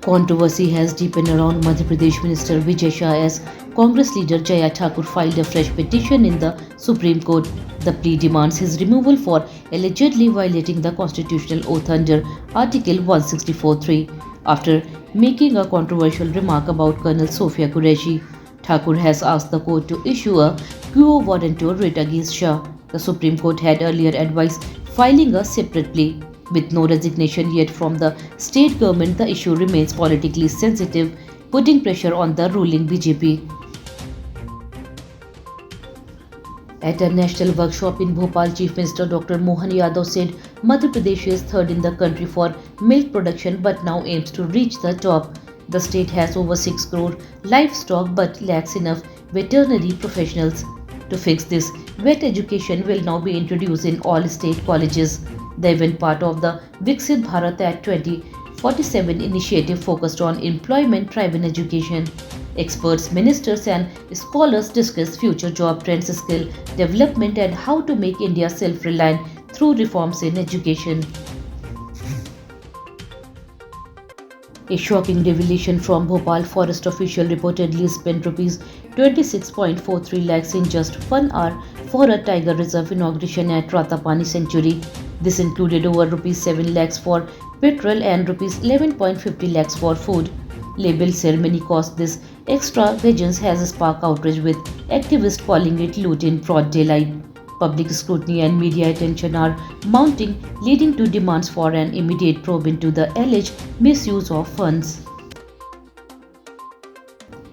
Controversy has deepened around Madhya Pradesh Minister Vijay Shah as Congress leader Jaya Thakur filed a fresh petition in the Supreme Court. The plea demands his removal for allegedly violating the constitutional oath under Article 164(3). After making a controversial remark about Colonel Sofia Qureshi, Thakur has asked the court to issue a quo warranto writ against Shah. The Supreme Court had earlier advised filing a separate plea. With no resignation yet from the state government, the issue remains politically sensitive, putting pressure on the ruling BJP. At a national workshop in Bhopal, Chief Minister Dr. Mohan Yadav said Madhya Pradesh is third in the country for milk production but now aims to reach the top. The state has over 6 crore livestock but lacks enough veterinary professionals. To fix this, vet education will now be introduced in all state colleges. The event, part of the Viksit Bharat Act 2047 initiative, focused on employment-driven education. Experts, ministers and scholars discussed future job trends, skill development and how to make India self-reliant through reforms in education. A shocking revelation from Bhopal. Forest official reportedly spent rupees 26.43 lakhs in just 1 hour for a tiger reserve inauguration at Ratapani Sanctuary. This included over rupees 7 lakhs for petrol and rupees 11.50 lakhs for food. Label ceremony cost. This extravagance has sparked outrage, with activists calling it loot in broad daylight. Public scrutiny and media attention are mounting, leading to demands for an immediate probe into the alleged misuse of funds.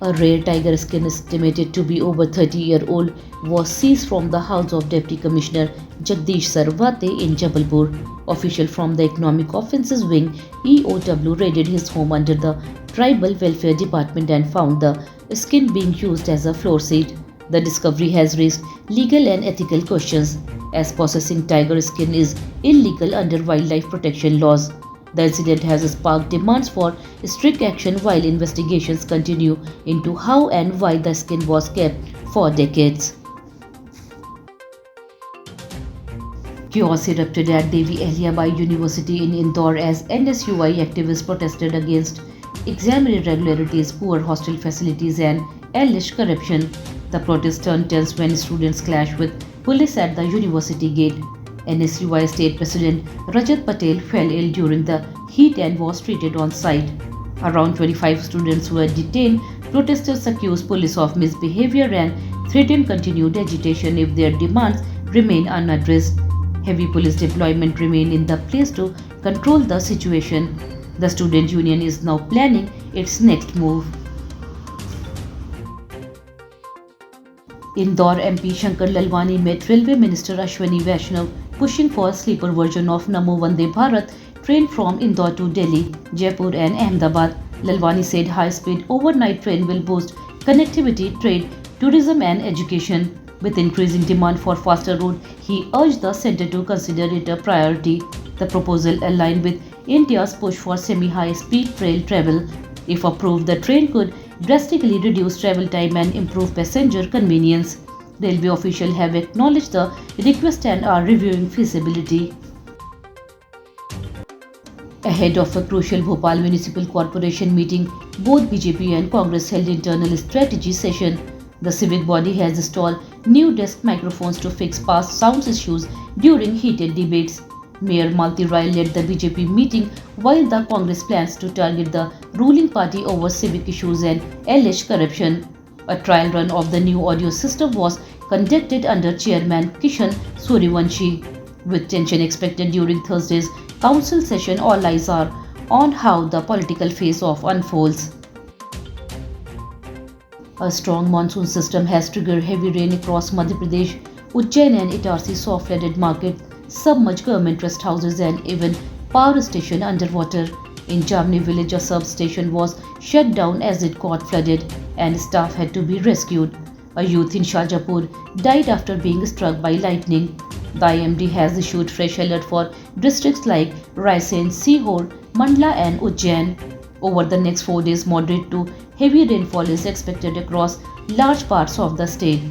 A rare tiger skin, estimated to be over 30-year-old, was seized from the house of Deputy Commissioner Jagdish Sarvate in Jabalpur. Official from the Economic Offences Wing (EOW) raided his home under the Tribal Welfare Department and found the skin being used as a floor seat. The discovery has raised legal and ethical questions, as possessing tiger skin is illegal under wildlife protection laws. The incident has sparked demands for strict action, while investigations continue into how and why the skin was kept for decades. Chaos erupted at Devi Ahilyabai University in Indore as NSUI activists protested against exam irregularities, poor hostel facilities and alleged corruption. The protest turned tense when students clashed with police at the university gate. NSUI State President Rajat Patel fell ill during the heat and was treated on site. Around 25 students were detained. Protesters accused police of misbehavior and threatened continued agitation if their demands remain unaddressed. Heavy police deployment remained in the place to control the situation. The student union is now planning its next move. Indore MP Shankar Lalwani met Railway Minister Ashwini Vaishnav, pushing for a sleeper version of Namo Vande Bharat train from Indore to Delhi, Jaipur and Ahmedabad. Lalwani said high-speed overnight train will boost connectivity, trade, tourism and education. With increasing demand for faster route, he urged the centre to consider it a priority. The proposal aligned with India's push for semi-high-speed rail travel. If approved, the train could drastically reduce travel time and improve passenger convenience. Railway officials have acknowledged the request and are reviewing feasibility. Ahead of a crucial Bhopal Municipal Corporation meeting, both BJP and Congress held internal strategy session. The civic body has installed new desk microphones to fix past sound issues during heated debates. Mayor Malti Rai led the BJP meeting, while the Congress plans to target the ruling party over civic issues and alleged corruption. A trial run of the new audio system was conducted under Chairman Kishan Suryavanshi. With tension expected during Thursday's council session, all eyes are on how the political face-off unfolds. A strong monsoon system has triggered heavy rain across Madhya Pradesh. Ujjain and Itarsi saw flooded market, submerged government rest houses and even power station underwater. In Jamni village, a substation was shut down as it got flooded and staff had to be rescued. A youth in Shajapur died after being struck by lightning. The IMD has issued fresh alert for districts like Raisen, Sihor, Mandla and Ujjain. Over the next 4 days, moderate to heavy rainfall is expected across large parts of the state.